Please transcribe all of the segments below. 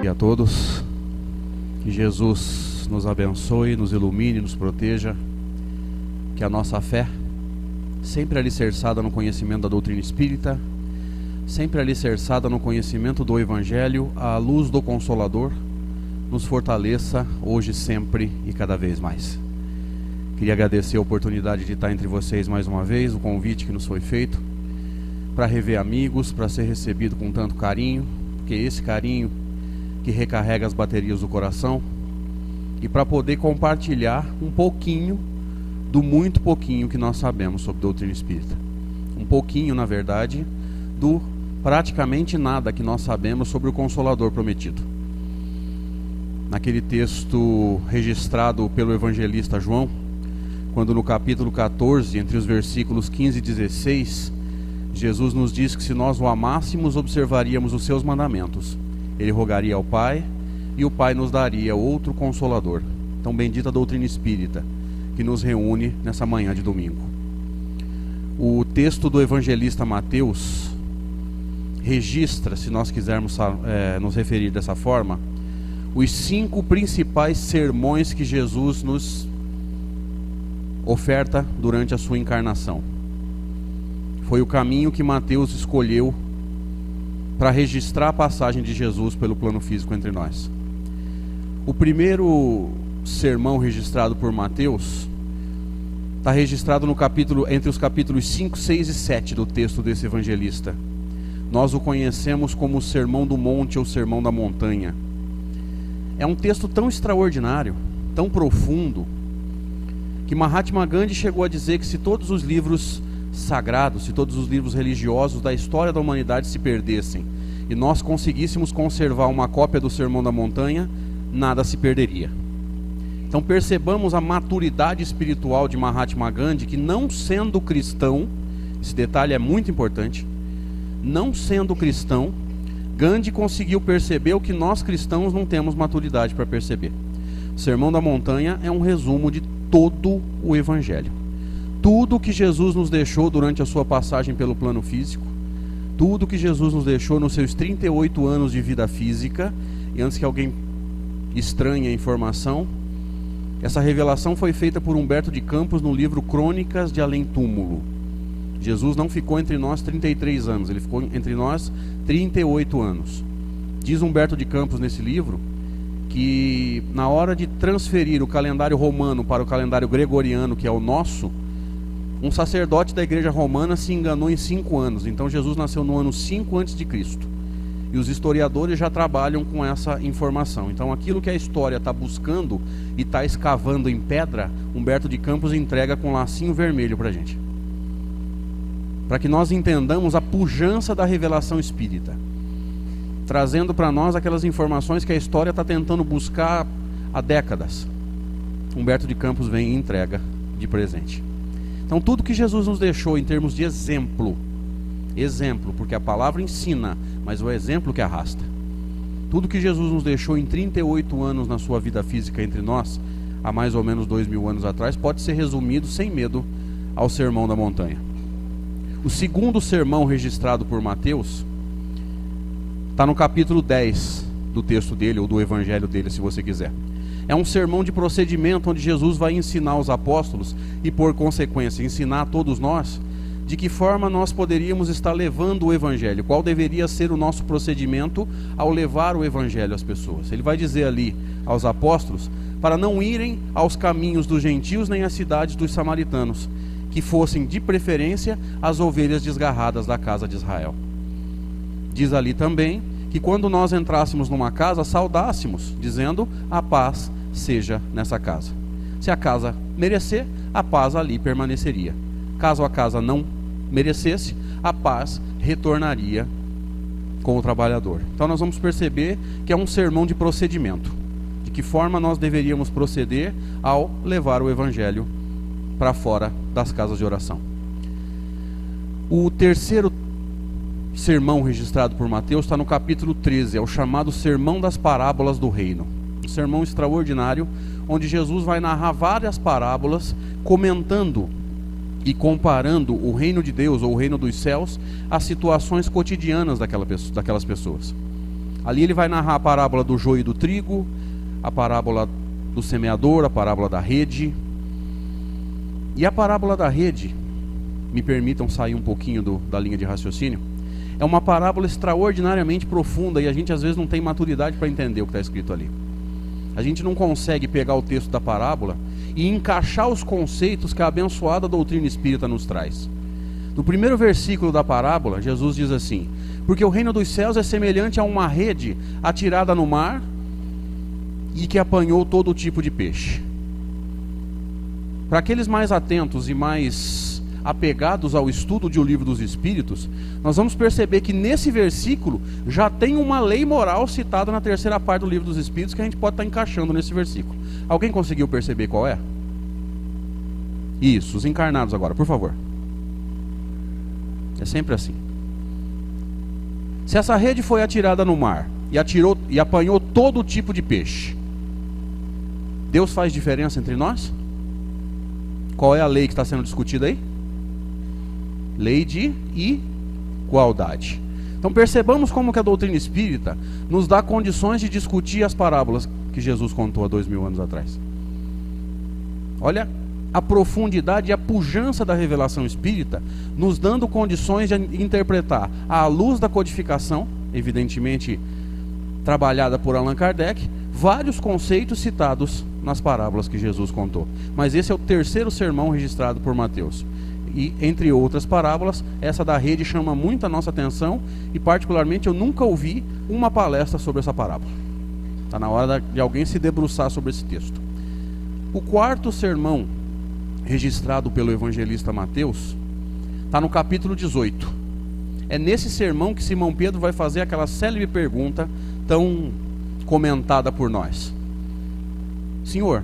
E a todos, que Jesus nos abençoe, nos ilumine, nos proteja, que a nossa fé, sempre alicerçada no conhecimento da doutrina espírita, sempre alicerçada no conhecimento do Evangelho, à luz do Consolador, nos fortaleça hoje, sempre e cada vez mais. Queria agradecer a oportunidade de estar entre vocês mais uma vez, o convite que nos foi feito, para rever amigos, para ser recebido com tanto carinho, porque esse carinho que recarrega as baterias do coração, e para poder compartilhar um pouquinho do muito pouquinho que nós sabemos sobre doutrina espírita. Um pouquinho, na verdade, do praticamente nada que nós sabemos sobre o Consolador prometido. Naquele texto registrado pelo evangelista João, quando no capítulo 14, entre os versículos 15 e 16, Jesus nos diz que se nós o amássemos, observaríamos os seus mandamentos. Ele rogaria ao Pai, e o Pai nos daria outro Consolador. Então, bendita a doutrina espírita, que nos reúne nessa manhã de domingo. O texto do evangelista Mateus registra, se nós quisermos nos referir dessa forma, os 5 principais sermões que Jesus nos oferta durante a sua encarnação. Foi o caminho que Mateus escolheu para registrar a passagem de Jesus pelo plano físico entre nós. O primeiro sermão registrado por Mateus está registrado no capítulo, entre os capítulos 5, 6 e 7 do texto desse evangelista. Nós o conhecemos como o Sermão do Monte ou Sermão da Montanha. É um texto tão extraordinário, tão profundo, que Mahatma Gandhi chegou a dizer que se todos os livros sagrados, se todos os livros religiosos da história da humanidade se perdessem e nós conseguíssemos conservar uma cópia do Sermão da Montanha, nada se perderia. Então percebamos a maturidade espiritual de Mahatma Gandhi, que não sendo cristão, esse detalhe é muito importante, não sendo cristão, Gandhi conseguiu perceber o que nós cristãos não temos maturidade para perceber. O Sermão da Montanha é um resumo de todo o Evangelho. Tudo que Jesus nos deixou durante a sua passagem pelo plano físico, tudo que Jesus nos deixou nos seus 38 anos de vida física, e antes que alguém estranhe a informação, essa revelação foi feita por Humberto de Campos no livro Crônicas de Além Túmulo. Jesus não ficou entre nós 33 anos, ele ficou entre nós 38 anos. Diz Humberto de Campos nesse livro que na hora de transferir o calendário romano para o calendário gregoriano, que é o nosso, um sacerdote da igreja romana se enganou em 5 anos. Então Jesus nasceu no ano 5 a.C. E os historiadores já trabalham com essa informação. Então aquilo que a história está buscando e está escavando em pedra, Humberto de Campos entrega com lacinho vermelho para a gente, para que nós entendamos a pujança da revelação espírita, trazendo para nós aquelas informações que a história está tentando buscar há décadas. Humberto de Campos vem e entrega de presente. Então tudo que Jesus nos deixou em termos de exemplo, porque a palavra ensina, mas o exemplo que arrasta. Tudo que Jesus nos deixou em 38 anos na sua vida física entre nós, há mais ou menos 2000 anos atrás, pode ser resumido sem medo ao Sermão da Montanha. O segundo sermão registrado por Mateus está no capítulo 10 do texto dele, ou do evangelho dele, se você quiser. É um sermão de procedimento onde Jesus vai ensinar os apóstolos e, por consequência, ensinar a todos nós de que forma nós poderíamos estar levando o evangelho, qual deveria ser o nosso procedimento ao levar o evangelho às pessoas. Ele vai dizer ali aos apóstolos para não irem aos caminhos dos gentios nem às cidades dos samaritanos, que fossem de preferência as ovelhas desgarradas da casa de Israel. Diz ali também que quando nós entrássemos numa casa, saudássemos, dizendo: a paz seja nessa casa. Se a casa merecer, a paz ali permaneceria. Caso a casa não merecesse, a paz retornaria com o trabalhador. Então nós vamos perceber que é um sermão de procedimento, de que forma nós deveríamos proceder ao levar o evangelho para fora das casas de oração. O terceiro sermão registrado por Mateus está no capítulo 13, é o chamado Sermão das Parábolas do Reino. Um sermão extraordinário, onde Jesus vai narrar várias parábolas, comentando e comparando o reino de Deus ou o reino dos céus às situações cotidianas daquelas pessoas. Ali ele vai narrar a parábola do joio e do trigo, a parábola do semeador, a parábola da rede. E a parábola da rede, me permitam sair um pouquinho da linha de raciocínio, é uma parábola extraordinariamente profunda e a gente às vezes não tem maturidade para entender o que está escrito ali. A gente não consegue pegar o texto da parábola e encaixar os conceitos que a abençoada doutrina espírita nos traz. No primeiro versículo da parábola, Jesus diz assim: porque o reino dos céus é semelhante a uma rede atirada no mar e que apanhou todo tipo de peixe. Para aqueles mais atentos e mais apegados ao estudo de O Livro dos Espíritos, nós vamos perceber que nesse versículo já tem uma lei moral citada na terceira parte do Livro dos Espíritos que a gente pode estar encaixando nesse versículo. Alguém conseguiu perceber qual é? Isso, os encarnados agora, por favor. É sempre assim. Se essa rede foi atirada no mar e apanhou todo tipo de peixe, Deus faz diferença entre nós? Qual é a lei que está sendo discutida aí? Lei de igualdade. Então percebamos como que a doutrina espírita nos dá condições de discutir as parábolas que Jesus contou há 2000 anos atrás. Olha a profundidade e a pujança da revelação espírita, nos dando condições de interpretar à luz da codificação, evidentemente trabalhada por Allan Kardec, vários conceitos citados nas parábolas que Jesus contou. Mas esse é o terceiro sermão registrado por Mateus. E, entre outras parábolas, essa da rede chama muito a nossa atenção e, particularmente, eu nunca ouvi uma palestra sobre essa parábola. Está na hora de alguém se debruçar sobre esse texto. O quarto sermão registrado pelo evangelista Mateus está no capítulo 18. É nesse sermão que Simão Pedro vai fazer aquela célebre pergunta tão comentada por nós: Senhor,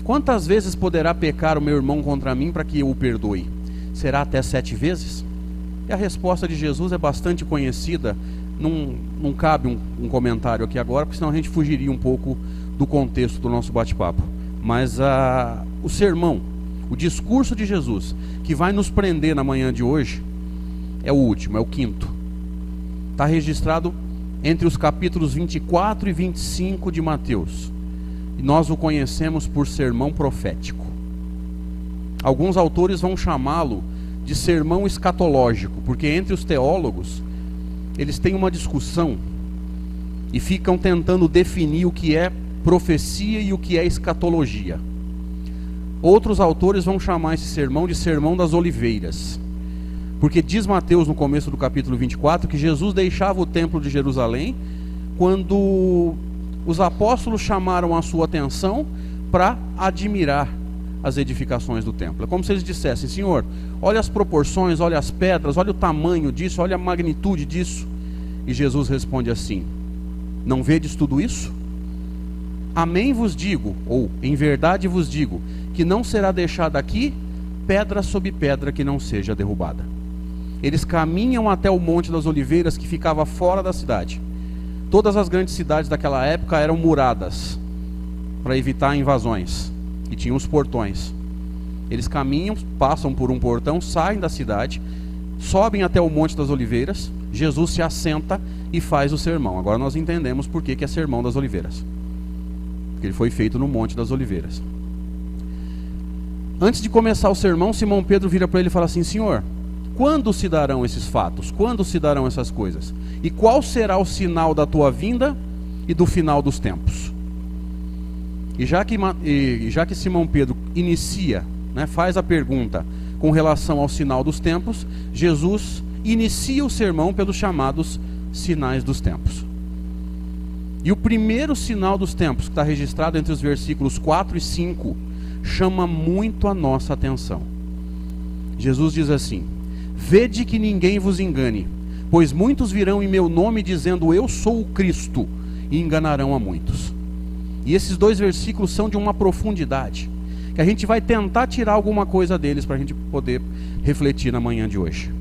quantas vezes poderá pecar o meu irmão contra mim para que eu o perdoe? Será até 7 vezes? E a resposta de Jesus é bastante conhecida. Não cabe um comentário aqui agora, porque senão a gente fugiria um pouco do contexto do nosso bate-papo. Mas o sermão, o discurso de Jesus, que vai nos prender na manhã de hoje, é o último, é o quinto. Está registrado entre os capítulos 24 e 25 de Mateus. E nós o conhecemos por sermão profético. Alguns autores vão chamá-lo de sermão escatológico, porque entre os teólogos, eles têm uma discussão e ficam tentando definir o que é profecia e o que é escatologia. Outros autores vão chamar esse sermão de sermão das oliveiras, porque diz Mateus no começo do capítulo 24 que Jesus deixava o templo de Jerusalém quando os apóstolos chamaram a sua atenção para admirar as edificações do templo. É como se eles dissessem: Senhor, olha as proporções, olha as pedras, olha o tamanho disso, olha a magnitude disso. E Jesus responde assim: não vedes tudo isso? Amém vos digo, ou em verdade vos digo, que não será deixada aqui pedra sobre pedra que não seja derrubada. Eles caminham até o Monte das Oliveiras, que ficava fora da cidade. Todas as grandes cidades daquela época eram muradas para evitar invasões, e tinham os portões. Eles caminham, passam por um portão, saem da cidade, sobem até o Monte das Oliveiras. Jesus se assenta e faz o sermão. Agora nós entendemos por que é sermão das oliveiras, porque ele foi feito no Monte das Oliveiras. Antes de começar o sermão, Simão Pedro vira para ele e fala assim: Senhor, quando se darão esses fatos? Quando se darão essas coisas? E qual será o sinal da tua vinda e do final dos tempos? E já que Simão Pedro inicia, faz a pergunta com relação ao sinal dos tempos, Jesus inicia o sermão pelos chamados sinais dos tempos. E o primeiro sinal dos tempos, que está registrado entre os versículos 4 e 5, chama muito a nossa atenção. Jesus diz assim: vede que ninguém vos engane, pois muitos virão em meu nome dizendo eu sou o Cristo, e enganarão a muitos. E esses dois versículos são de uma profundidade que a gente vai tentar tirar alguma coisa deles para a gente poder refletir na manhã de hoje.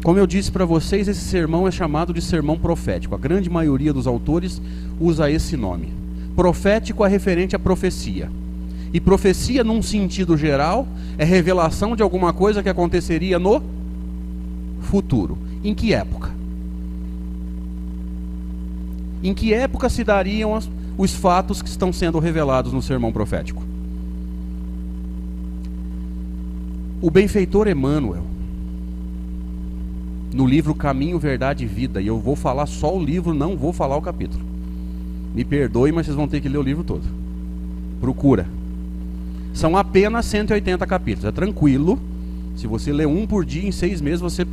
Como eu disse para vocês, esse sermão é chamado de sermão profético. A grande maioria dos autores usa esse nome. Profético é referente à profecia. E profecia, num sentido geral, é revelação de alguma coisa que aconteceria no futuro. Em que época? Em que época se dariam os fatos que estão sendo revelados no sermão profético? O benfeitor Emmanuel, no livro Caminho, Verdade e Vida, e eu vou falar só o livro, não vou falar o capítulo. Me perdoe, mas vocês vão ter que ler o livro todo. Procura. São apenas 180 capítulos, é tranquilo. Se você ler um por dia, em 6 meses, você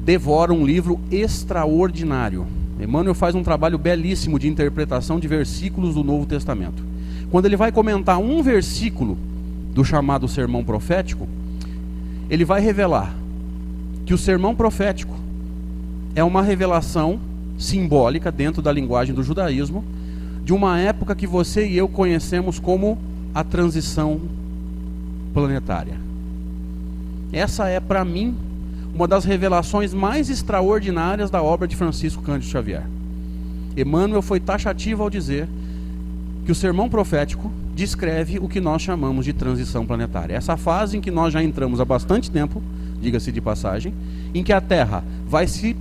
devora um livro extraordinário. Emmanuel faz um trabalho belíssimo de interpretação de versículos do Novo Testamento. Quando ele vai comentar um versículo do chamado sermão profético, ele vai revelar que o sermão profético é uma revelação simbólica dentro da linguagem do judaísmo de uma época que você e eu conhecemos como a transição planetária. Essa é, para mim, uma das revelações mais extraordinárias da obra de Francisco Cândido Xavier. Emmanuel foi taxativo ao dizer que o sermão profético descreve o que nós chamamos de transição planetária. Essa fase em que nós já entramos há bastante tempo, diga-se de passagem, em que a Terra vai se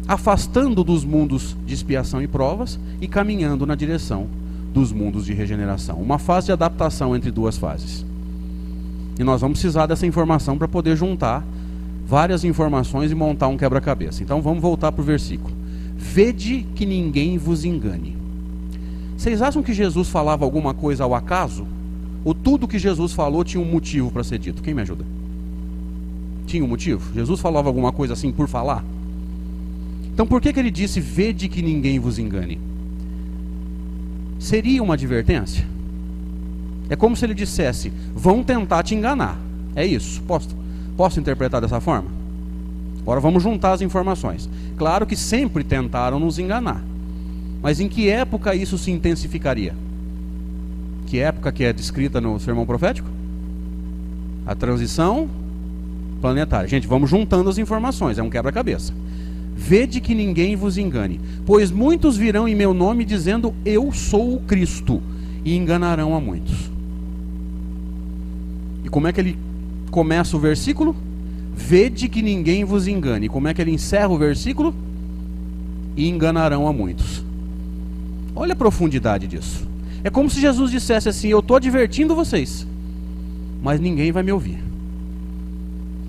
afastando dos mundos de expiação e provas e caminhando na direção dos mundos de regeneração. Uma fase de adaptação entre duas fases. E nós vamos precisar dessa informação para poder juntar várias informações e montar um quebra-cabeça. Então vamos voltar para o versículo. Vede que ninguém vos engane. Vocês acham que Jesus falava alguma coisa ao acaso? Ou tudo que Jesus falou tinha um motivo para ser dito? Quem me ajuda? Tinha um motivo? Jesus falava alguma coisa assim por falar? Então por que ele disse, vede que ninguém vos engane? Seria uma advertência? É como se ele dissesse, vão tentar te enganar. É isso. Posso interpretar dessa forma? Agora vamos juntar as informações. Claro que sempre tentaram nos enganar. Mas em que época isso se intensificaria? Que época que é descrita no sermão profético? A transição planetária. Gente, vamos juntando as informações, é um quebra-cabeça. Vede que ninguém vos engane, pois muitos virão em meu nome dizendo, eu sou o Cristo, e enganarão a muitos. E como é que ele começa o versículo? Vede que ninguém vos engane. E como é que ele encerra o versículo? E enganarão a muitos. Olha a profundidade disso. É como se Jesus dissesse assim, eu estou advertindo vocês, mas ninguém vai me ouvir.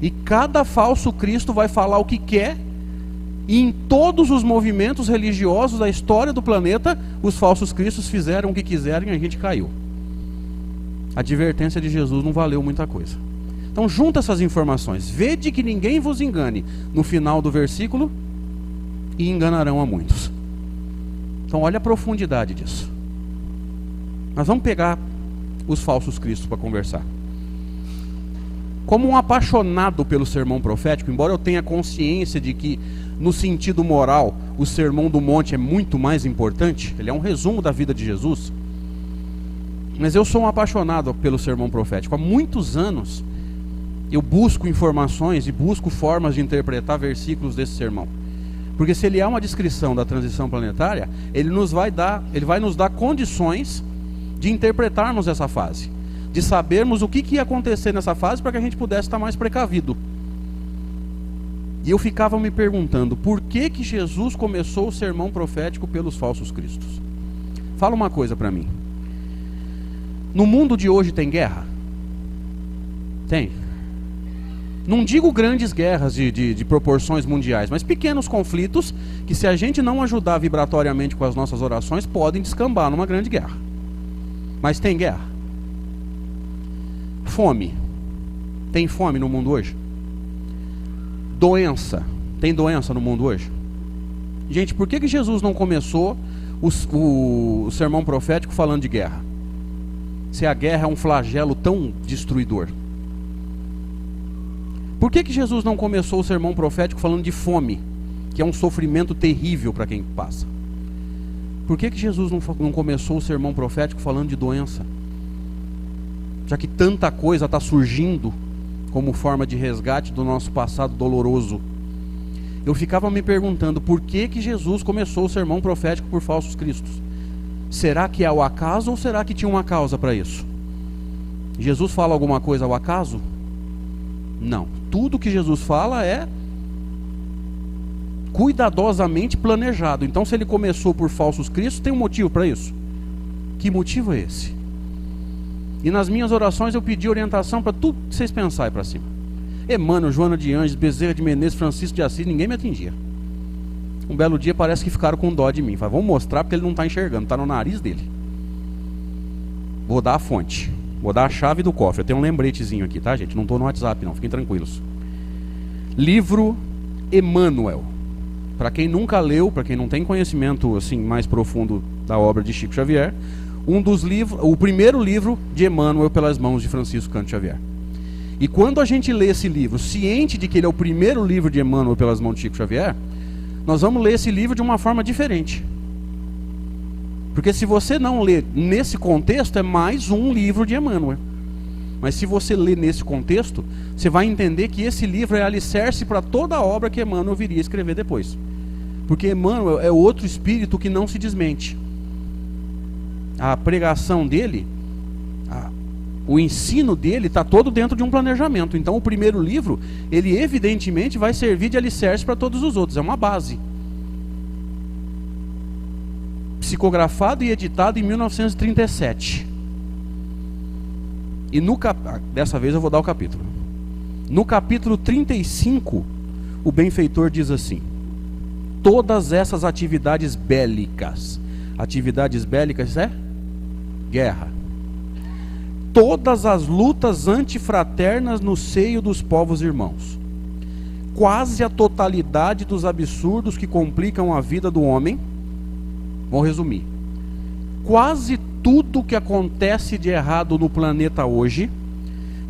E cada falso Cristo vai falar o que quer, e em todos os movimentos religiosos da história do planeta, os falsos cristos fizeram o que quiserem e a gente caiu. A advertência de Jesus não valeu muita coisa. Então junta essas informações. Vede que ninguém vos engane, no final do versículo, e enganarão a muitos. Então olha a profundidade disso. Nós vamos pegar os falsos cristos para conversar. Como um apaixonado pelo sermão profético, embora eu tenha consciência de que, no sentido moral, o sermão do monte é muito mais importante, ele é um resumo da vida de Jesus, mas eu sou um apaixonado pelo sermão profético. Há muitos anos eu busco informações e busco formas de interpretar versículos desse sermão. Porque se ele é uma descrição da transição planetária, ele vai nos dar condições de interpretarmos essa fase, de sabermos o que ia acontecer nessa fase para que a gente pudesse estar mais precavido. E eu ficava me perguntando, por que Jesus começou o sermão profético pelos falsos cristos? Fala uma coisa para mim. No mundo de hoje tem guerra? Tem. Não digo grandes guerras de proporções mundiais, mas pequenos conflitos que, se a gente não ajudar vibratoriamente com as nossas orações, podem descambar numa grande guerra. Mas tem guerra. Fome. Tem fome no mundo hoje? Doença. Tem doença no mundo hoje? Gente, por que Jesus não começou o sermão profético falando de guerra? Se a guerra é um flagelo tão destruidor. Por que Jesus não começou o sermão profético falando de fome, que é um sofrimento terrível para quem passa? Por que Jesus não começou o sermão profético falando de doença? Já que tanta coisa está surgindo como forma de resgate do nosso passado doloroso. Eu ficava me perguntando, por que Jesus começou o sermão profético por falsos cristos? Será que é ao acaso ou será que tinha uma causa para isso? Jesus fala alguma coisa ao acaso? Não. Tudo que Jesus fala é cuidadosamente planejado. Então, se ele começou por falsos cristos, tem um motivo para isso. Que motivo é esse? E nas minhas orações eu pedi orientação para tudo que vocês pensarem para cima. Emmanuel, Joana de Anjos, Bezerra de Menezes, Francisco de Assis, ninguém me atingia. Um belo dia parece que ficaram com dó de mim. Falaram, vamos mostrar porque ele não está enxergando, está no nariz dele. Vou dar a fonte, vou dar a chave do cofre. Eu tenho um lembretezinho aqui, tá, gente? Não estou no WhatsApp não, fiquem tranquilos. Livro Emmanuel. Para quem nunca leu, para quem não tem conhecimento assim mais profundo da obra de Chico Xavier, um dos livros, o primeiro livro de Emmanuel pelas mãos de Francisco Cândido Xavier. E quando a gente lê esse livro, ciente de que ele é o primeiro livro de Emmanuel pelas mãos de Chico Xavier, nós vamos ler esse livro de uma forma diferente. Porque se você não lê nesse contexto, é mais um livro de Emmanuel. Mas se você lê nesse contexto, você vai entender que esse livro é alicerce para toda a obra que Emmanuel viria a escrever depois. Porque Emmanuel é outro espírito que não se desmente. A pregação dele, o ensino dele está todo dentro de um planejamento. Então o primeiro livro, ele evidentemente vai servir de alicerce para todos os outros, é uma base. Psicografado e editado em 1937. E dessa vez eu vou dar o capítulo. No capítulo 35, o benfeitor diz assim: todas essas atividades bélicas é guerra. Todas as lutas antifraternas no seio dos povos irmãos. Quase a totalidade dos absurdos que complicam a vida do homem. Vou resumir. Quase tudo que acontece de errado no planeta hoje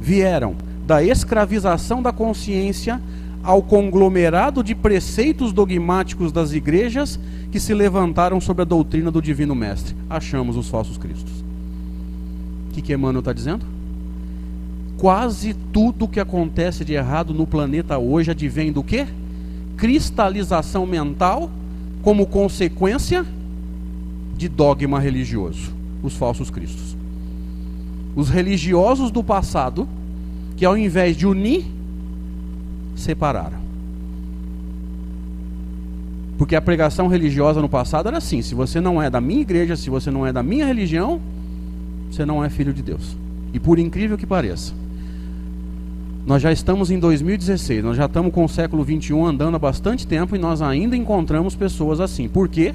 vieram da escravização da consciência ao conglomerado de preceitos dogmáticos das igrejas que se levantaram sobre a doutrina do Divino Mestre. Achamos os falsos cristos. O que Emmanuel está dizendo? Quase tudo que acontece de errado no planeta hoje advém do quê? Cristalização mental como consequência de dogma religioso. Os falsos cristos. Os religiosos do passado, que ao invés de unir, separaram. Porque a pregação religiosa no passado era assim: se você não é da minha igreja, se você não é da minha religião, você não é filho de Deus. E por incrível que pareça, nós já estamos em 2016, nós já estamos com o século XXI andando há bastante tempo e nós ainda encontramos pessoas assim. Por quê?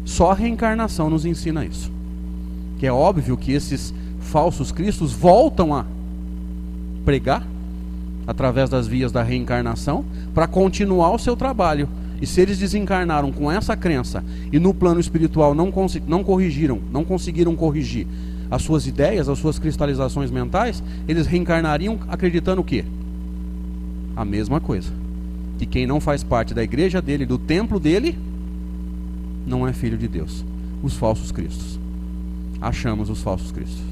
Só a reencarnação nos ensina isso. Que é óbvio que esses falsos cristos voltam a pregar através das vias da reencarnação para continuar o seu trabalho. E se eles desencarnaram com essa crença e no plano espiritual não conseguiram corrigir as suas ideias, as suas cristalizações mentais, eles reencarnariam acreditando o quê? A mesma coisa. Que quem não faz parte da igreja dele, do templo dele, não é filho de Deus. Os falsos cristos. Achamos os falsos cristos.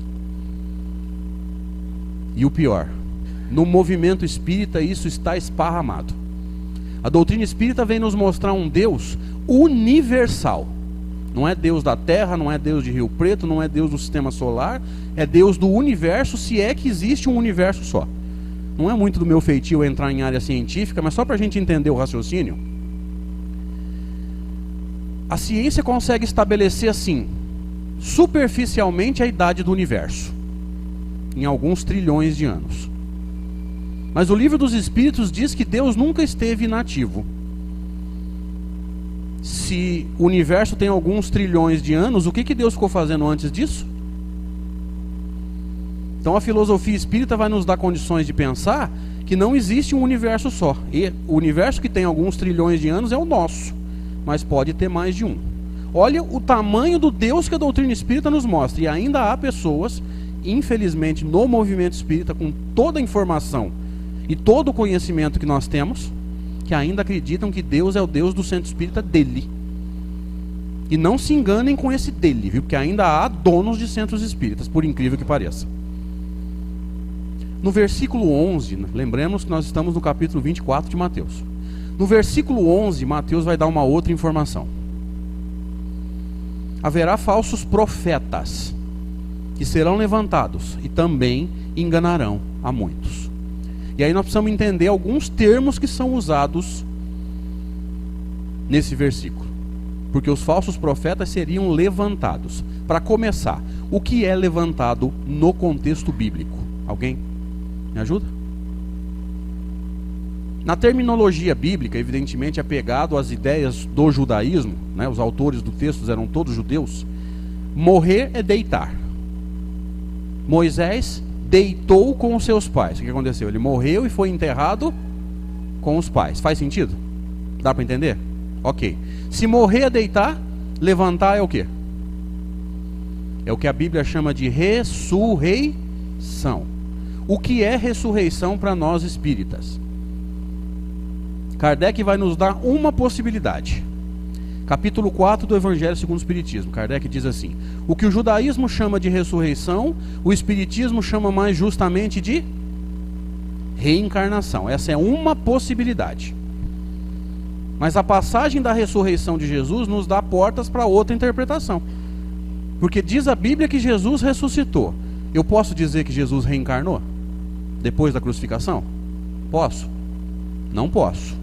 E o pior, no movimento espírita isso está esparramado. A doutrina espírita vem nos mostrar um Deus universal. Não é Deus da Terra, não é Deus de Rio Preto, não é Deus do sistema solar, é Deus do universo, se é que existe um universo só. Não é muito do meu feitio entrar em área científica, mas só para a gente entender o raciocínio. A ciência consegue estabelecer assim, superficialmente, a idade do universo, em alguns trilhões de anos. Mas o Livro dos Espíritos diz que Deus nunca esteve inativo. Se o universo tem alguns trilhões de anos, o que Deus ficou fazendo antes disso? Então a filosofia espírita vai nos dar condições de pensar que não existe um universo só. E o universo que tem alguns trilhões de anos é o nosso, mas pode ter mais de um. Olha o tamanho do Deus que a doutrina espírita nos mostra. E ainda há pessoas, infelizmente, no movimento espírita, com toda a informação e todo o conhecimento que nós temos, que ainda acreditam que Deus é o Deus do centro espírita dele. E não se enganem com esse dele, viu? Porque ainda há donos de centros espíritas, por incrível que pareça. No versículo 11, lembremos que nós estamos no capítulo 24 de Mateus. No versículo 11, Mateus vai dar uma outra informação. Haverá falsos profetas, que serão levantados e também enganarão a muitos. E aí nós precisamos entender alguns termos que são usados nesse versículo. Porque os falsos profetas seriam levantados. Para começar, o que é levantado no contexto bíblico? Alguém me ajuda? Na terminologia bíblica, evidentemente, apegado às ideias do judaísmo, né? Os autores do texto eram todos judeus. Morrer é deitar. Moisés deitou com os seus pais. O que aconteceu? Ele morreu e foi enterrado com os pais. Faz sentido? Dá para entender? Ok. Se morrer é deitar, levantar é o quê? É o que a Bíblia chama de ressurreição. O que é ressurreição para nós espíritas? Kardec vai nos dar uma possibilidade. Capítulo 4 do Evangelho segundo o Espiritismo. Kardec diz assim: o que o judaísmo chama de ressurreição, o Espiritismo chama mais justamente de reencarnação. Essa é uma possibilidade. Mas a passagem da ressurreição de Jesus nos dá portas para outra interpretação. Porque diz a Bíblia que Jesus ressuscitou. Eu posso dizer que Jesus reencarnou? Depois da crucificação? Posso? Não posso.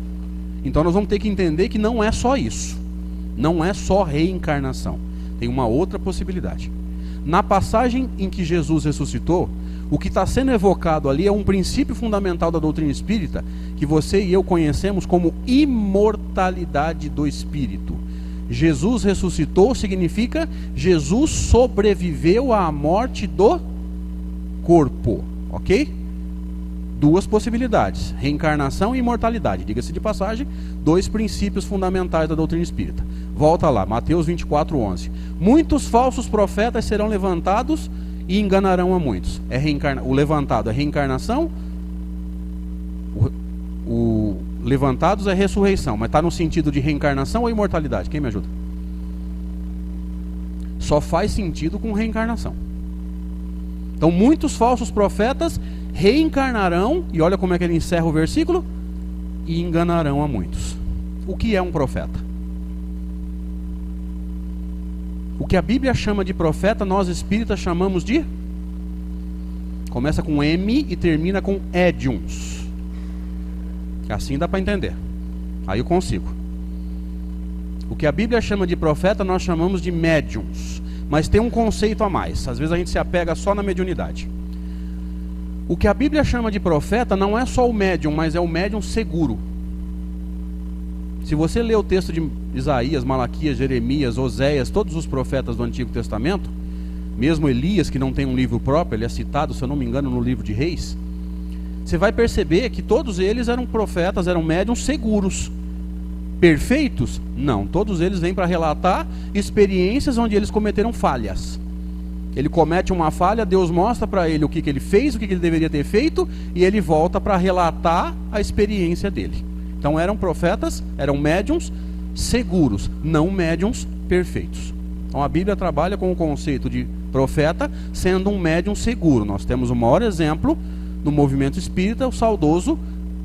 Então nós vamos ter que entender que não é só isso. Não é só reencarnação. Tem uma outra possibilidade. Na passagem em que Jesus ressuscitou, o que está sendo evocado ali é um princípio fundamental da doutrina espírita, que você e eu conhecemos como imortalidade do espírito. Jesus ressuscitou significa Jesus sobreviveu à morte do corpo, ok? Duas possibilidades, reencarnação e imortalidade. Diga-se de passagem, dois princípios fundamentais da doutrina espírita. Volta lá, Mateus 24:11. Muitos falsos profetas serão levantados e enganarão a muitos. O levantado é reencarnação, o levantados é ressurreição, mas está no sentido de reencarnação ou imortalidade? Quem me ajuda? Só faz sentido com reencarnação. Então muitos falsos profetas reencarnarão, e olha como é que ele encerra o versículo, e enganarão a muitos. O que é um profeta? O que a Bíblia chama de profeta, nós espíritas chamamos de... Começa com M e termina com édiums. Assim dá para entender. Aí eu consigo. O que a Bíblia chama de profeta, nós chamamos de médiums. Mas tem um conceito a mais. Às vezes a gente se apega só na mediunidade. O que a Bíblia chama de profeta não é só o médium, mas é o médium seguro. Se você ler o texto de Isaías, Malaquias, Jeremias, Oséias, todos os profetas do Antigo Testamento, mesmo Elias, que não tem um livro próprio, ele é citado, se eu não me engano, no livro de Reis, você vai perceber que todos eles eram profetas, eram médiuns seguros. Perfeitos? Não, todos eles vêm para relatar experiências onde eles cometeram falhas. Ele comete uma falha, Deus mostra para ele o que ele fez, o que ele deveria ter feito, e ele volta para relatar a experiência dele. Então eram profetas, eram médiuns seguros, não médiuns perfeitos. Então a Bíblia trabalha com o conceito de profeta sendo um médium seguro. Nós temos o maior exemplo no movimento espírita, o saudoso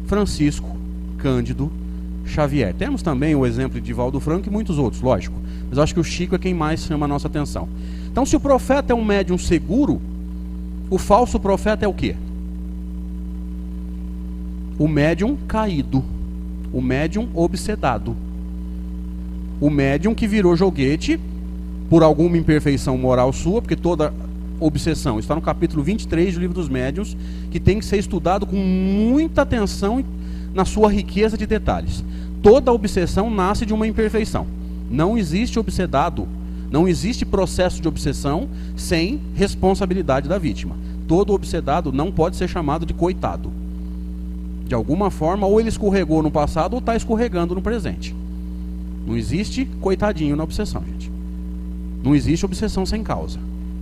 Francisco Cândido Xavier. Temos também o exemplo de Divaldo Franco e muitos outros, lógico. Mas eu acho que o Chico é quem mais chama a nossa atenção. Então se o profeta é um médium seguro, o falso profeta é o quê? O médium caído. O médium obsedado. O médium que virou joguete por alguma imperfeição moral sua, porque toda obsessão está no capítulo 23 do Livro dos Médiuns, que tem que ser estudado com muita atenção na sua riqueza de detalhes. Toda obsessão nasce de uma imperfeição. Não existe obsedado, não existe processo de obsessão sem responsabilidade da vítima. Todo obsedado não pode ser chamado de coitado. De alguma forma, ou ele escorregou no passado ou está escorregando no presente. Não existe coitadinho na obsessão, gente. Não existe obsessão sem causa.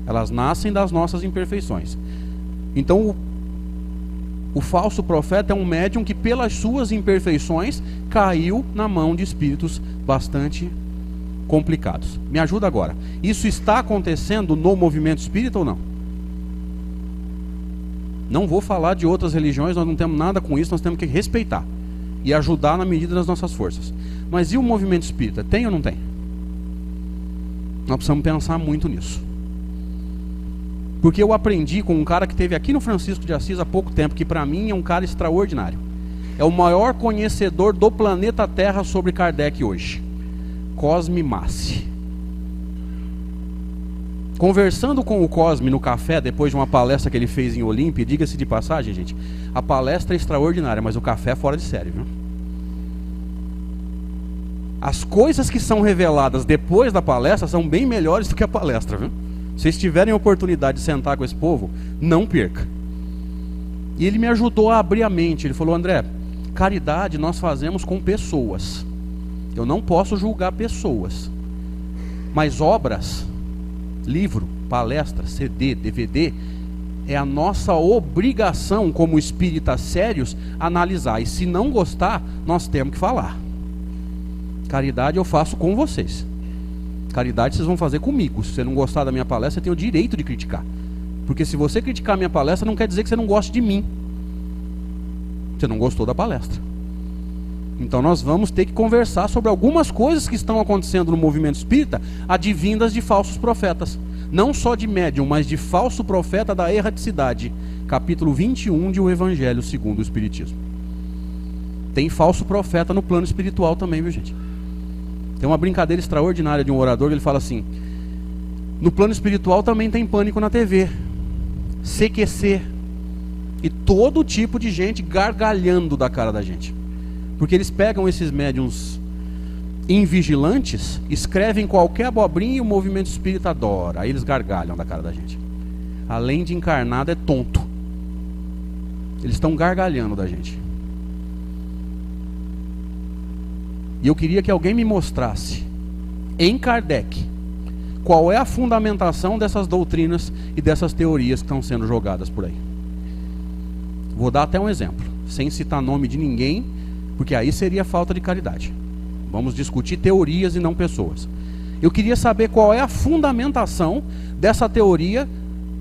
Elas nascem das nossas imperfeições. Então, o falso profeta é um médium que, pelas suas imperfeições, caiu na mão de espíritos bastante complicados. Me ajuda agora. Isso está acontecendo no movimento espírita ou não? Não vou falar de outras religiões, nós não temos nada com isso, nós temos que respeitar e ajudar na medida das nossas forças. Mas e o movimento espírita? Tem ou não tem? Nós precisamos pensar muito nisso. Porque eu aprendi com um cara que esteve aqui no Francisco de Assis há pouco tempo, que para mim é um cara extraordinário. É o maior conhecedor do planeta Terra sobre Kardec hoje. Cosme Massi. Conversando com o Cosme no café, depois de uma palestra que ele fez em Olímpia, diga-se de passagem, gente, a palestra é extraordinária, mas o café é fora de série, viu? As coisas que são reveladas depois da palestra são bem melhores do que a palestra, viu? Se vocês tiverem a oportunidade de sentar com esse povo, não perca. E ele me ajudou a abrir a mente. Ele falou: André, caridade nós fazemos com pessoas. Eu não posso julgar pessoas. Mas obras, livro, palestra, CD, DVD, é a nossa obrigação como espíritas sérios analisar. E se não gostar, nós temos que falar. Caridade eu faço com vocês. Caridade vocês vão fazer comigo. Se você não gostar da minha palestra, você tem o direito de criticar. Porque se você criticar a minha palestra, não quer dizer que você não goste de mim. Você não gostou da palestra. Então nós vamos ter que conversar sobre algumas coisas que estão acontecendo no movimento espírita, advindas de falsos profetas. Não só de médium, mas de falso profeta da erraticidade. Capítulo 21 de O Evangelho segundo o Espiritismo. Tem falso profeta no plano espiritual também, viu, gente? Tem uma brincadeira extraordinária de um orador que ele fala assim: no plano espiritual também tem pânico na TV, CQC e todo tipo de gente gargalhando da cara da gente. Porque eles pegam esses médiums invigilantes, escrevem qualquer abobrinha e o movimento espírita adora. Aí eles gargalham da cara da gente. Além de encarnado, é tonto. Eles estão gargalhando da gente. E eu queria que alguém me mostrasse, em Kardec, qual é a fundamentação dessas doutrinas e dessas teorias que estão sendo jogadas por aí. Vou dar até um exemplo, sem citar nome de ninguém, porque aí seria falta de caridade. Vamos discutir teorias e não pessoas. Eu queria saber qual é a fundamentação dessa teoria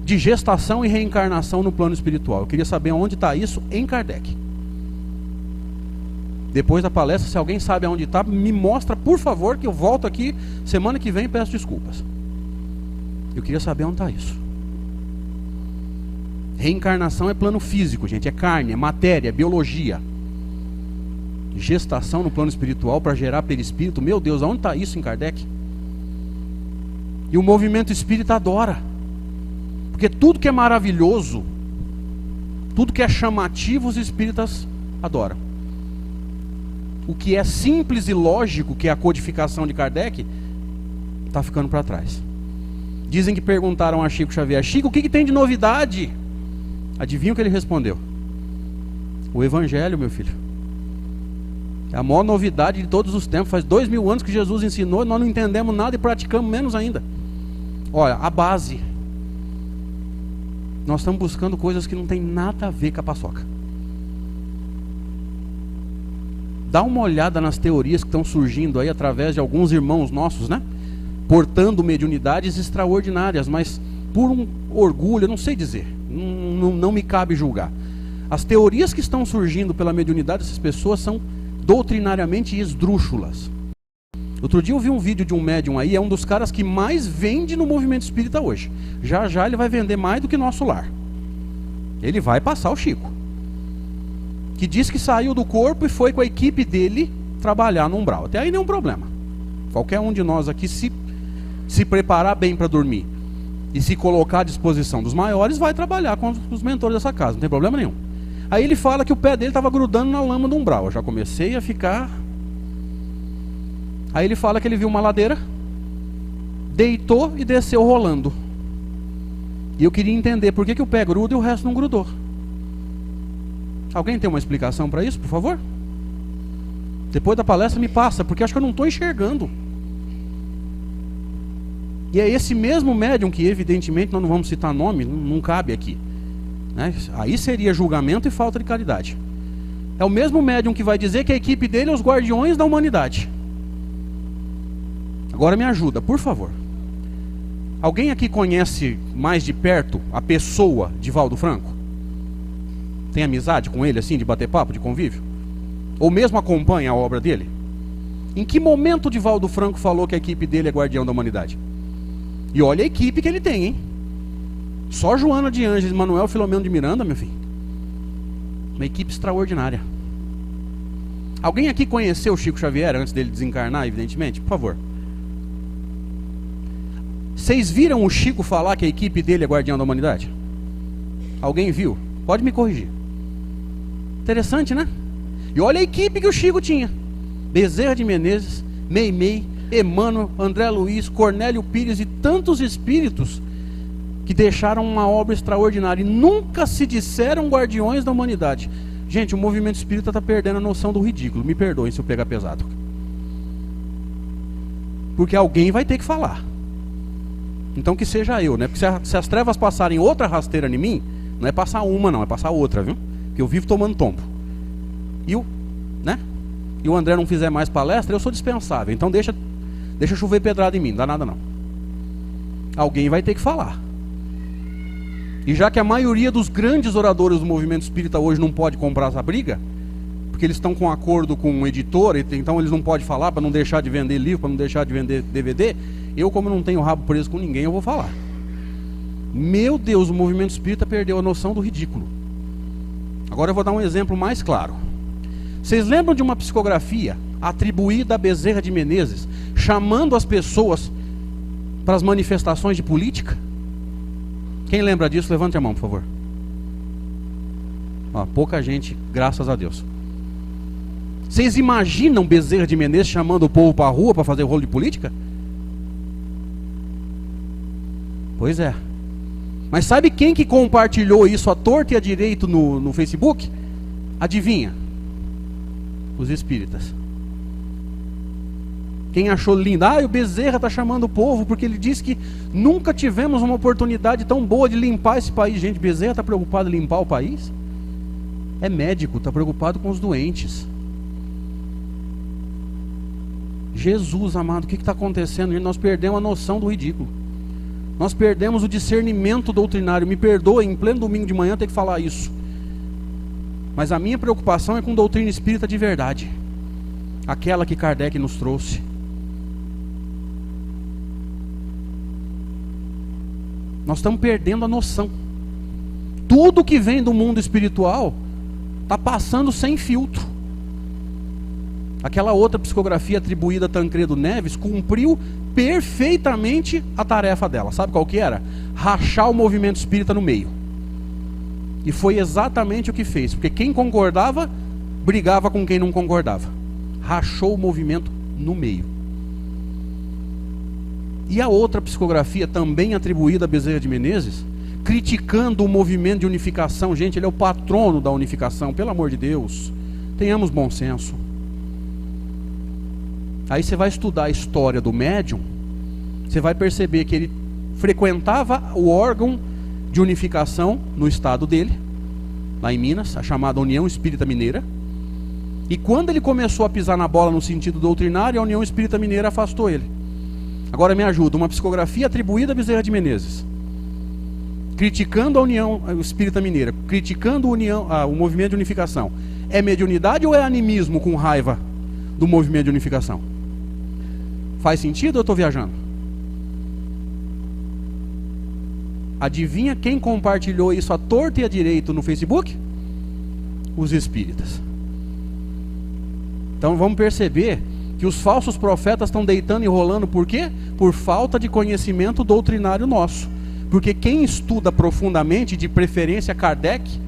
de gestação e reencarnação no plano espiritual. Eu queria saber onde está isso em Kardec. Depois da palestra, se alguém sabe aonde está, me mostra, por favor, que eu volto aqui semana que vem e peço desculpas. Eu queria saber onde está isso. Reencarnação é plano físico, gente, é carne, é matéria, é biologia. Gestação no plano espiritual para gerar perispírito, meu Deus, aonde está isso em Kardec? E o movimento espírita adora. Porque tudo que é maravilhoso, tudo que é chamativo, os espíritas adoram. O que é simples e lógico, que é a codificação de Kardec, está ficando para trás. Dizem que perguntaram a Chico Xavier: Chico, o que tem de novidade? Adivinha o que ele respondeu? O Evangelho, meu filho. É a maior novidade de todos os tempos. Faz 2000 anos que Jesus ensinou e nós não entendemos nada e praticamos menos ainda. Olha, a base. Nós estamos buscando coisas que não tem nada a ver com a paçoca. Dá uma olhada nas teorias que estão surgindo aí através de alguns irmãos nossos, né? Portando mediunidades extraordinárias, mas por um orgulho, eu não sei dizer, não me cabe julgar. As teorias que estão surgindo pela mediunidade dessas pessoas são doutrinariamente esdrúxulas. Outro dia eu vi um vídeo de um médium aí, é um dos caras que mais vende no movimento espírita hoje. Já já ele vai vender mais do que Nosso Lar. Ele vai passar o Chico. Que diz que saiu do corpo e foi com a equipe dele trabalhar no umbral. Até aí nenhum problema. Qualquer um de nós aqui se preparar bem para dormir e se colocar à disposição dos maiores, vai trabalhar com os mentores dessa casa, não tem problema nenhum. Aí ele fala que o pé dele estava grudando na lama do umbral. Eu já comecei a ficar... Aí ele fala que ele viu uma ladeira, deitou e desceu rolando. E eu queria entender por que o pé gruda e o resto não grudou. Alguém tem uma explicação para isso, por favor? Depois da palestra me passa, porque acho que eu não estou enxergando. E é esse mesmo médium que, evidentemente, nós não vamos citar nome, não cabe aqui, né? Aí seria julgamento e falta de caridade. É o mesmo médium que vai dizer que a equipe dele é os guardiões da humanidade. Agora me ajuda, por favor. Alguém aqui conhece mais de perto a pessoa de Valdo Franco? Tem amizade com ele, assim, de bater papo, de convívio? Ou mesmo acompanha a obra dele? Em que momento de Valdo Franco falou que a equipe dele é guardião da humanidade? E olha a equipe que ele tem, hein? Só Joana de Ângeles, Manuel Filomeno de Miranda, meu filho. Uma equipe extraordinária. Alguém aqui conheceu o Chico Xavier antes dele desencarnar, evidentemente? Por favor. Vocês viram o Chico falar que a equipe dele é guardião da humanidade? Alguém viu? Pode me corrigir. Interessante, né? E olha a equipe que o Chico tinha: Bezerra de Menezes, Meimei, Emmanuel, André Luiz, Cornélio Pires e tantos espíritos que deixaram uma obra extraordinária e nunca se disseram guardiões da humanidade. Gente, o movimento espírita está perdendo a noção do ridículo. Me perdoem se eu pegar pesado, porque alguém vai ter que falar. Então que seja eu, né? Porque se as trevas passarem outra rasteira em mim, não é passar uma não, é passar outra, viu? Porque eu vivo tomando tombo. E o André não fizer mais palestra, eu sou dispensável. Então deixa chover pedrada em mim, não dá nada não. Alguém vai ter que falar. E já que a maioria dos grandes oradores do movimento espírita hoje não pode comprar essa briga, porque eles estão com acordo com um editor, então eles não podem falar para não deixar de vender livro, para não deixar de vender DVD, eu, como não tenho rabo preso com ninguém, eu vou falar. Meu Deus, o movimento espírita perdeu a noção do ridículo. Agora eu vou dar um exemplo mais claro. Vocês lembram de uma psicografia atribuída a Bezerra de Menezes, chamando as pessoas para as manifestações de política? Quem lembra disso, levante a mão, por favor. Pouca gente, graças a Deus. Vocês imaginam Bezerra de Menezes chamando o povo para a rua para fazer rolo de política? Pois é. Mas sabe quem que compartilhou isso à torta e à direito no Facebook? Adivinha? Os espíritas. Quem achou lindo? O Bezerra está chamando o povo porque ele disse que nunca tivemos uma oportunidade tão boa de limpar esse país. Gente, Bezerra está preocupado em limpar o país? É médico, está preocupado com os doentes. Jesus amado, o que está acontecendo? Gente, nós perdemos a noção do ridículo. Nós perdemos o discernimento doutrinário. Me perdoe, em pleno domingo de manhã ter que falar isso. Mas a minha preocupação é com doutrina espírita de verdade. Aquela que Kardec nos trouxe. Nós estamos perdendo a noção. Tudo que vem do mundo espiritual está passando sem filtro. Aquela outra psicografia atribuída a Tancredo Neves cumpriu perfeitamente a tarefa dela. Sabe qual que era? Rachar o movimento espírita no meio. E foi exatamente o que fez. Porque quem concordava, brigava com quem não concordava. Rachou o movimento no meio. E a outra psicografia, também atribuída a Bezerra de Menezes, criticando o movimento de unificação. Gente, ele é o patrono da unificação, pelo amor de Deus. Tenhamos bom senso. Aí você vai estudar a história do médium, você vai perceber que ele frequentava o órgão de unificação no estado dele, lá em Minas, a chamada União Espírita Mineira. E quando ele começou a pisar na bola no sentido doutrinário, a União Espírita Mineira afastou ele. Agora me ajuda, uma psicografia atribuída a Bezerra de Menezes, criticando a União Espírita Mineira, criticando o movimento de unificação. É mediunidade ou é animismo com raiva do movimento de unificação? Faz sentido ou eu estou viajando? Adivinha quem compartilhou isso à torta e à direito no Facebook? Os espíritas. Então vamos perceber que os falsos profetas estão deitando e rolando. Por quê? Por falta de conhecimento doutrinário nosso. Porque quem estuda profundamente, de preferência Kardec,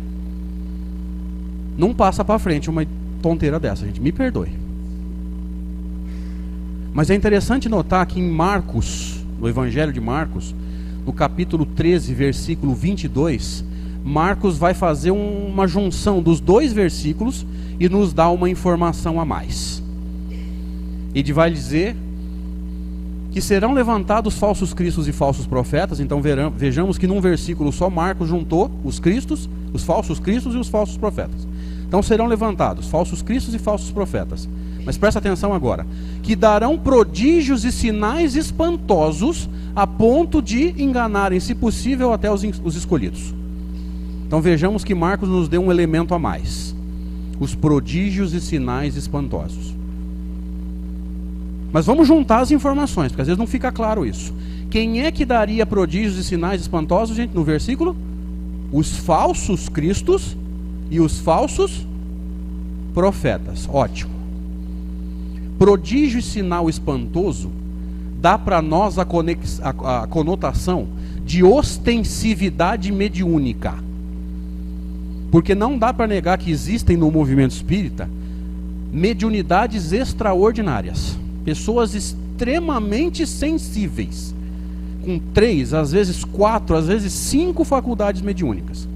não passa para frente uma tonteira dessa, gente. Me perdoe. Mas é interessante notar que em Marcos, no Evangelho de Marcos, no capítulo 13, versículo 22, Marcos vai fazer uma junção dos dois versículos e nos dá uma informação a mais. Ele vai dizer que serão levantados falsos cristos e falsos profetas. Então vejamos que num versículo só Marcos juntou os cristos, os falsos cristos e os falsos profetas. Então serão levantados falsos cristos e falsos profetas. Mas presta atenção agora, que darão prodígios e sinais espantosos a ponto de enganarem, se possível, até os escolhidos. Então vejamos que Marcos nos deu um elemento a mais: os prodígios e sinais espantosos. Mas vamos juntar as informações, porque às vezes não fica claro isso. Quem é que daria prodígios e sinais espantosos, gente, no versículo? Os falsos cristos e os falsos profetas. Ótimo. prodígio e sinal espantoso dá para nós a conotação de ostensividade mediúnica. Porque não dá para negar que existem no movimento espírita mediunidades extraordinárias. Pessoas extremamente sensíveis, com 3, às vezes 4, às vezes 5 faculdades mediúnicas.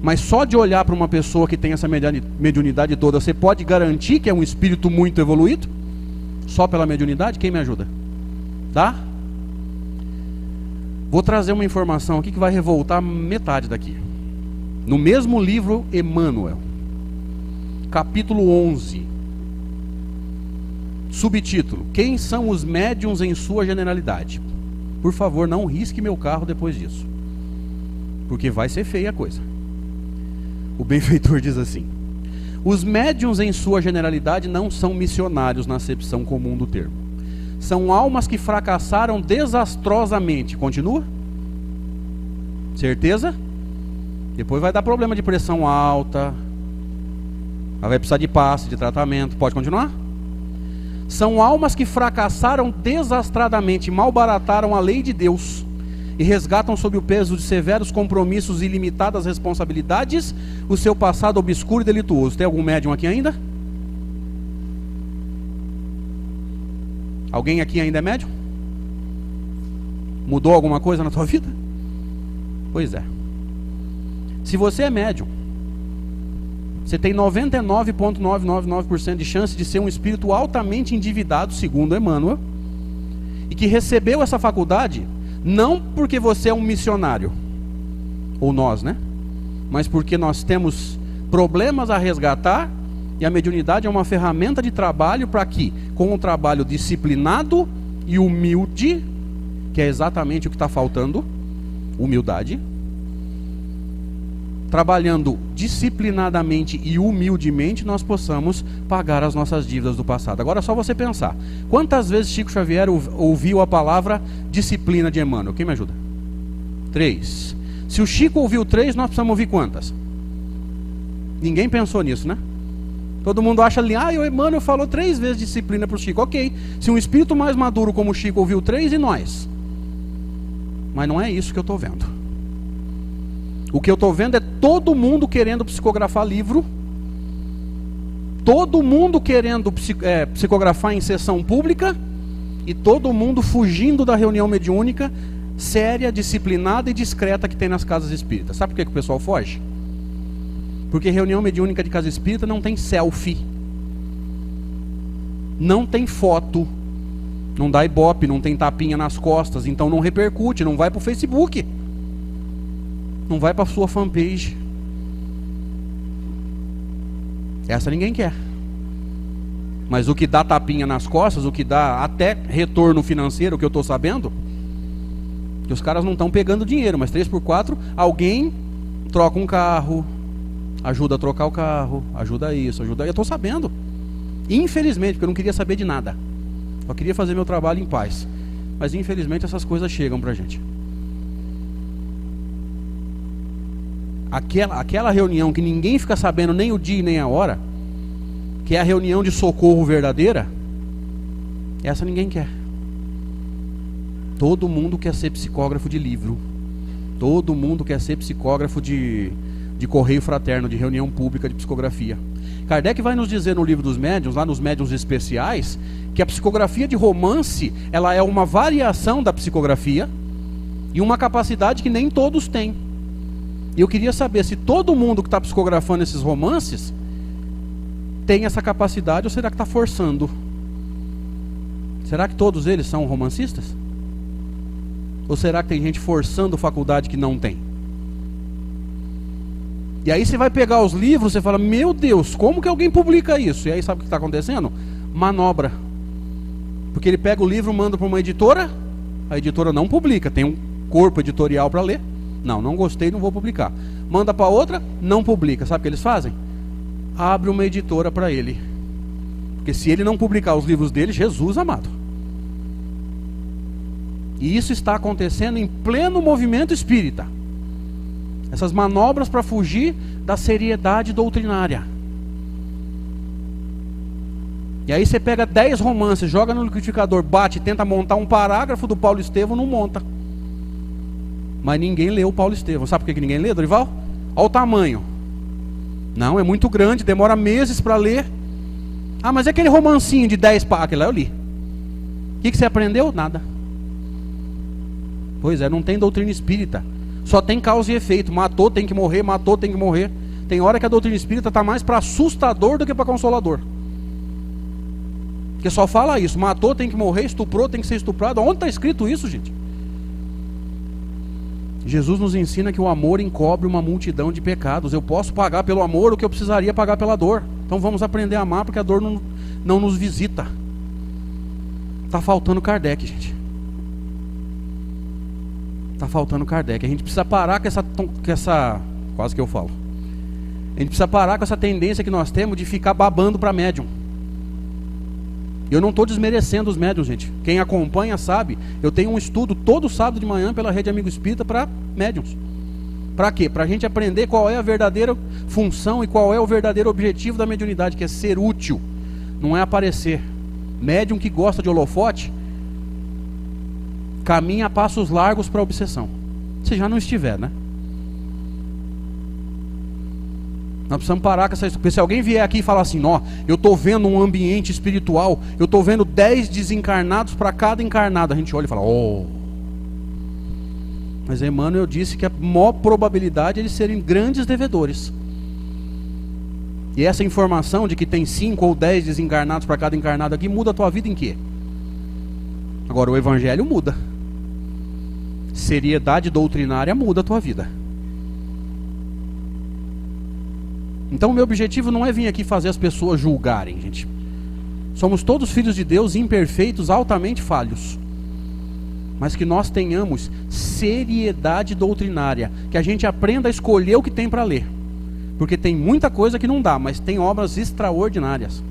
Mas só de olhar para uma pessoa que tem essa mediunidade toda, você pode garantir que é um espírito muito evoluído? Só pela mediunidade? Quem me ajuda? Tá? Vou trazer uma informação aqui que vai revoltar metade daqui. No mesmo livro Emmanuel, capítulo 11, subtítulo: Quem são os médiuns em sua generalidade? Por favor, não risque meu carro depois disso, porque vai ser feia a coisa. O benfeitor diz assim: os médiuns em sua generalidade não são missionários na acepção comum do termo. São almas que fracassaram desastrosamente. Continua? Certeza? Depois vai dar problema de pressão alta, vai precisar de passe, de tratamento. Pode continuar? São almas que fracassaram desastradamente, malbarataram a lei de Deus e resgatam sob o peso de severos compromissos e ilimitadas responsabilidades o seu passado obscuro e delituoso. Tem algum médium aqui ainda? Alguém aqui ainda é médium? Mudou alguma coisa na tua vida? Pois é. Se você é médium, você tem 99,999% de chance de ser um espírito altamente endividado, segundo Emmanuel, e que recebeu essa faculdade não porque você é um missionário, ou nós, né? Mas porque nós temos problemas a resgatar, e a mediunidade é uma ferramenta de trabalho para que, com um trabalho disciplinado e humilde, que é exatamente o que está faltando, humildade, trabalhando disciplinadamente e humildemente, nós possamos pagar as nossas dívidas do passado. Agora é só você pensar, quantas vezes Chico Xavier ouviu a palavra disciplina de Emmanuel? Quem me ajuda? 3. Se o Chico ouviu 3, nós precisamos ouvir quantas? Ninguém pensou nisso, né? Todo mundo acha ali, o Emmanuel falou 3 vezes disciplina para o Chico. Ok, se um espírito mais maduro como o Chico ouviu 3, e nós? Mas não é isso que eu estou vendo. O que eu estou vendo é todo mundo querendo psicografar livro, todo mundo querendo psicografar em sessão pública, e todo mundo fugindo da reunião mediúnica séria, disciplinada e discreta que tem nas casas espíritas. Sabe por que o pessoal foge? Porque reunião mediúnica de casa espírita não tem selfie, não tem foto, não dá ibope, não tem tapinha nas costas, então não repercute, não vai para o Facebook, não vai para a sua fanpage. Essa ninguém quer. Mas o que dá tapinha nas costas, o que dá até retorno financeiro, que eu estou sabendo, que os caras não estão pegando dinheiro, mas 3x4, alguém troca um carro, ajuda a trocar o carro, ajuda isso, ajuda... Eu estou sabendo. Infelizmente, porque eu não queria saber de nada. Só queria fazer meu trabalho em paz. Mas infelizmente essas coisas chegam para a gente. Aquela reunião que ninguém fica sabendo nem o dia e nem a hora, que é a reunião de socorro verdadeira, essa ninguém quer. Todo mundo quer ser psicógrafo de livro. Todo mundo quer ser psicógrafo de correio fraterno, de reunião pública de psicografia. Kardec vai nos dizer no livro dos médiuns, lá nos médiuns especiais, que a psicografia de romance, ela é uma variação da psicografia e uma capacidade que nem todos têm. E eu queria saber se todo mundo que está psicografando esses romances tem essa capacidade, ou será que está forçando? Será que todos eles são romancistas? Ou será que tem gente forçando faculdade que não tem? E aí você vai pegar os livros, você fala, meu Deus, como que alguém publica isso? E aí sabe o que está acontecendo? Manobra. Porque ele pega o livro, manda para uma editora, a editora não publica, tem um corpo editorial para ler. Não gostei, não vou publicar. Manda para outra, não publica. Sabe o que eles fazem? Abre uma editora para ele. Porque se ele não publicar os livros dele, Jesus amado. E isso está acontecendo em pleno movimento espírita. Essas manobras para fugir da seriedade doutrinária. E aí você pega 10 romances, joga no liquidificador, bate, tenta montar um parágrafo do Paulo Estevão, não monta. Mas ninguém leu o Paulo Estevão. Sabe por que ninguém lê, Dorival? Olha o tamanho. Não, é muito grande, demora meses para ler. Ah, mas é aquele romancinho de 10 páginas, aquele lá eu li. O que você aprendeu? Nada. Pois é, não tem doutrina espírita. Só tem causa e efeito. Matou, tem que morrer, matou, tem que morrer. Tem hora que a doutrina espírita está mais para assustador do que para consolador. Porque só fala isso, matou, tem que morrer, estuprou, tem que ser estuprado. Onde está escrito isso, gente? Jesus nos ensina que o amor encobre uma multidão de pecados. Eu posso pagar pelo amor o que eu precisaria pagar pela dor. Então vamos aprender a amar, porque a dor não nos visita. Está faltando Kardec, gente. Está faltando Kardec. A gente precisa parar com essa quase que eu falo. A gente precisa parar com essa tendência que nós temos de ficar babando para médium. Eu não estou desmerecendo os médiums, gente. Quem acompanha sabe, eu tenho um estudo todo sábado de manhã pela Rede Amigo Espírita para médiums. Para quê? Para a gente aprender qual é a verdadeira função e qual é o verdadeiro objetivo da mediunidade, que é ser útil, não é aparecer. Médium que gosta de holofote, caminha a passos largos para a obsessão. Se já não estiver, né? Nós precisamos parar com essa história. Porque se alguém vier aqui e falar assim, ó, eu estou vendo um ambiente espiritual, eu estou vendo 10 desencarnados para cada encarnado, a gente olha e fala, oh. Mas Emmanuel disse que a maior probabilidade é eles serem grandes devedores. E essa informação de que tem 5 ou 10 desencarnados para cada encarnado aqui, muda a tua vida em quê? Agora o Evangelho muda. Seriedade doutrinária muda a tua vida. Então o meu objetivo não é vir aqui fazer as pessoas julgarem, gente. Somos todos filhos de Deus, imperfeitos, altamente falhos. Mas que nós tenhamos seriedade doutrinária, que a gente aprenda a escolher o que tem para ler. Porque tem muita coisa que não dá, mas tem obras extraordinárias.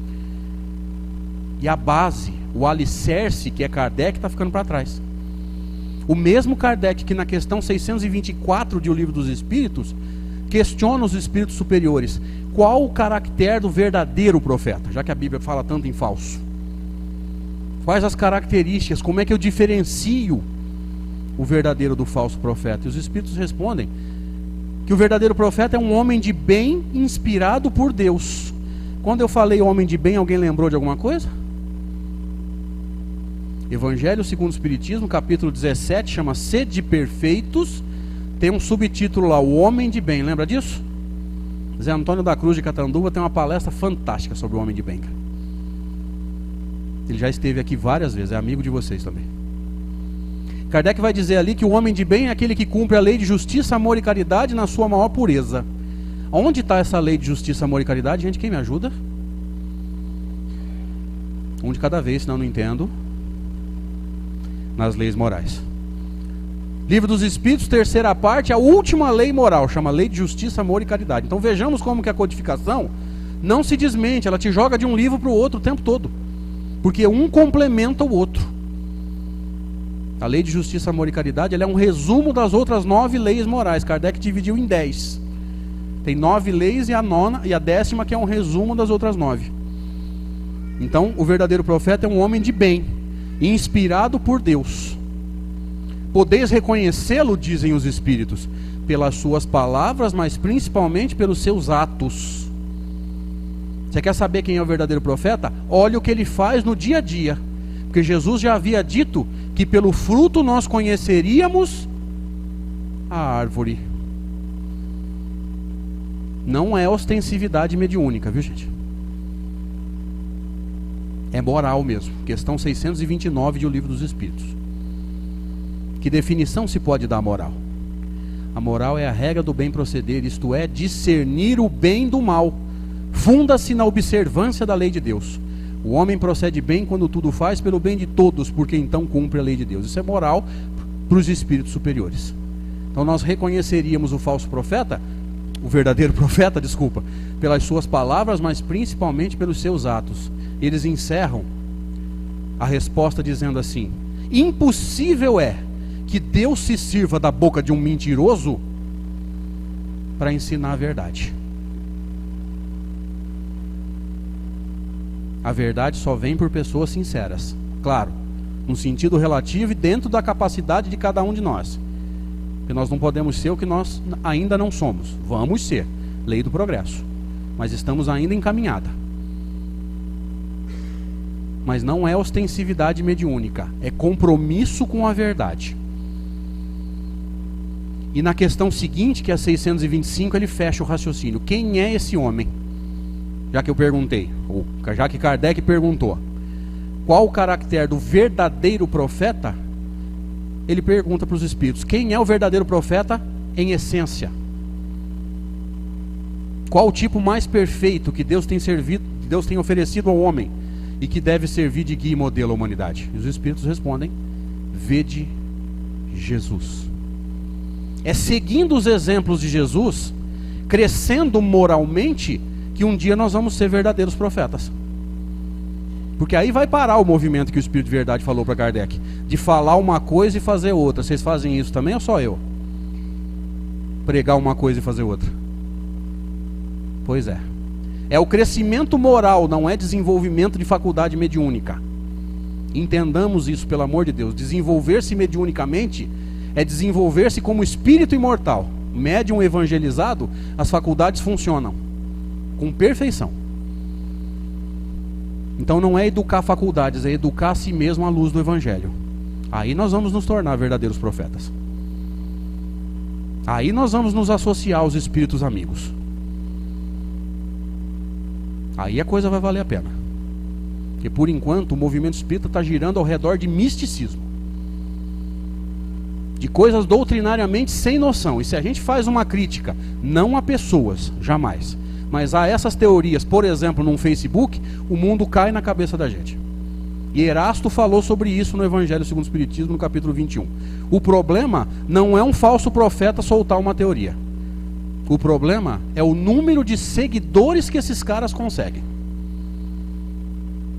E a base, o alicerce, que é Kardec, está ficando para trás. O mesmo Kardec que na questão 624 de O Livro dos Espíritos questiona os espíritos superiores. Qual o caractere do verdadeiro profeta? Já que a Bíblia fala tanto em falso. Quais as características? Como é que eu diferencio o verdadeiro do falso profeta? E os espíritos respondem que o verdadeiro profeta é um homem de bem inspirado por Deus. Quando eu falei homem de bem, alguém lembrou de alguma coisa? Evangelho segundo o Espiritismo, capítulo 17, chama Sede Perfeitos. Tem um subtítulo lá, o homem de bem, lembra disso? Zé Antônio da Cruz de Catanduva tem uma palestra fantástica sobre o homem de bem, cara. Ele já esteve aqui várias vezes, é amigo de vocês também. Kardec vai dizer ali que o homem de bem é aquele que cumpre a lei de justiça, amor e caridade na sua maior pureza. Onde está essa lei de justiça, amor e caridade? Gente, quem me ajuda? Um de cada vez, senão eu não entendo. Nas leis morais. Livro dos Espíritos, terceira parte, a última lei moral, chama Lei de Justiça, Amor e Caridade. Então vejamos como que a codificação não se desmente, ela te joga de um livro para o outro o tempo todo. Porque um complementa o outro. A Lei de Justiça, Amor e Caridade, ela é um resumo das outras 9 leis morais. Kardec dividiu em 10. Tem 9 leis e a 9ª e a 10ª que é um resumo das outras 9. Então o verdadeiro profeta é um homem de bem, inspirado por Deus. Podeis reconhecê-lo, dizem os Espíritos, pelas suas palavras, mas principalmente pelos seus atos. Você quer saber quem é o verdadeiro profeta? Olha o que ele faz no dia a dia. Porque Jesus já havia dito que pelo fruto nós conheceríamos a árvore. Não é ostensividade mediúnica, viu, gente? É moral mesmo. Questão 629 de O Livro dos Espíritos. Que definição se pode dar à moral? A moral é a regra do bem proceder, isto é, discernir o bem do mal. Funda-se na observância da lei de Deus. O homem procede bem quando tudo faz pelo bem de todos, porque então cumpre a lei de Deus. Isso é moral para os espíritos superiores. Então nós reconheceríamos o falso profeta, o verdadeiro profeta, desculpa, pelas suas palavras, mas principalmente pelos seus atos. Eles encerram a resposta dizendo assim: impossível é que Deus se sirva da boca de um mentiroso para ensinar a verdade. A verdade só vem por pessoas sinceras. Claro, no sentido relativo e dentro da capacidade de cada um de nós. Porque nós não podemos ser o que nós ainda não somos. Vamos ser. Lei do progresso. Mas estamos ainda em caminhada. Mas não é ostensividade mediúnica. É compromisso com a verdade. E na questão seguinte, que é a 625, ele fecha o raciocínio. Quem é esse homem? Já que eu perguntei, ou já que Kardec perguntou, qual o caractere do verdadeiro profeta? Ele pergunta para os espíritos, quem é o verdadeiro profeta em essência? Qual o tipo mais perfeito que Deus tem oferecido ao homem e que deve servir de guia e modelo à humanidade? E os espíritos respondem, vede Jesus. É seguindo os exemplos de Jesus, crescendo moralmente, que um dia nós vamos ser verdadeiros profetas. Porque aí vai parar o movimento que o Espírito de Verdade falou para Kardec, de falar uma coisa e fazer outra. Vocês fazem isso também ou só eu? Pregar uma coisa e fazer outra. Pois é. É o crescimento moral, não é desenvolvimento de faculdade mediúnica. Entendamos isso, pelo amor de Deus. Desenvolver-se mediunicamente é desenvolver-se como espírito imortal. Médium evangelizado, as faculdades funcionam com perfeição. Então não é educar faculdades, é educar a si mesmo à luz do Evangelho. Aí nós vamos nos tornar verdadeiros profetas. Aí nós vamos nos associar aos espíritos amigos. Aí a coisa vai valer a pena. Porque por enquanto o movimento espírita está girando ao redor de misticismo. De coisas doutrinariamente sem noção. E se a gente faz uma crítica, não a pessoas, jamais, mas a essas teorias, por exemplo, num Facebook, o mundo cai na cabeça da gente. E Erasto falou sobre isso no Evangelho segundo o Espiritismo, no capítulo 21. O problema não é um falso profeta soltar uma teoria. O problema é o número de seguidores que esses caras conseguem.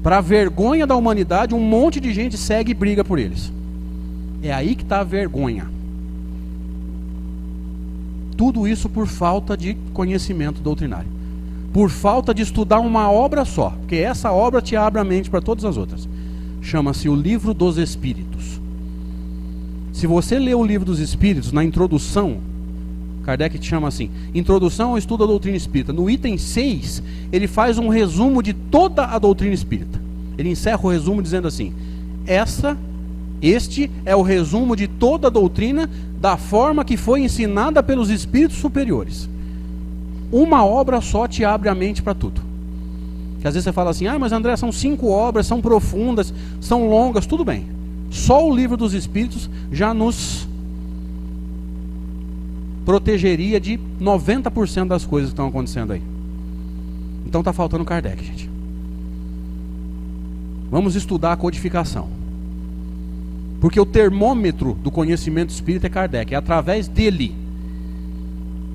Para a vergonha da humanidade, um monte de gente segue e briga por eles. É aí que está a vergonha. Tudo isso por falta de conhecimento doutrinário. Por falta de estudar uma obra só. Porque essa obra te abre a mente para todas as outras. Chama-se o Livro dos Espíritos. Se você lê o Livro dos Espíritos, na introdução, Kardec te chama assim, Introdução ao Estudo da Doutrina Espírita. No item 6, ele faz um resumo de toda a doutrina espírita. Ele encerra o resumo dizendo assim, este é o resumo de toda a doutrina da forma que foi ensinada pelos espíritos superiores. Uma obra só te abre a mente para tudo. Que às vezes você fala assim, mas André, são 5 obras, são profundas, são longas, tudo bem. Só o Livro dos Espíritos já nos protegeria de 90% das coisas que estão acontecendo aí. Então está faltando Kardec, gente. Vamos estudar a codificação. Porque o termômetro do conhecimento espírita é Kardec. É através dele,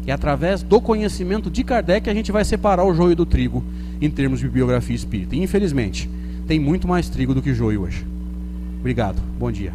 é através do conhecimento de Kardec que a gente vai separar o joio do trigo em termos de biografia espírita. E infelizmente, tem muito mais trigo do que joio hoje. Obrigado, bom dia.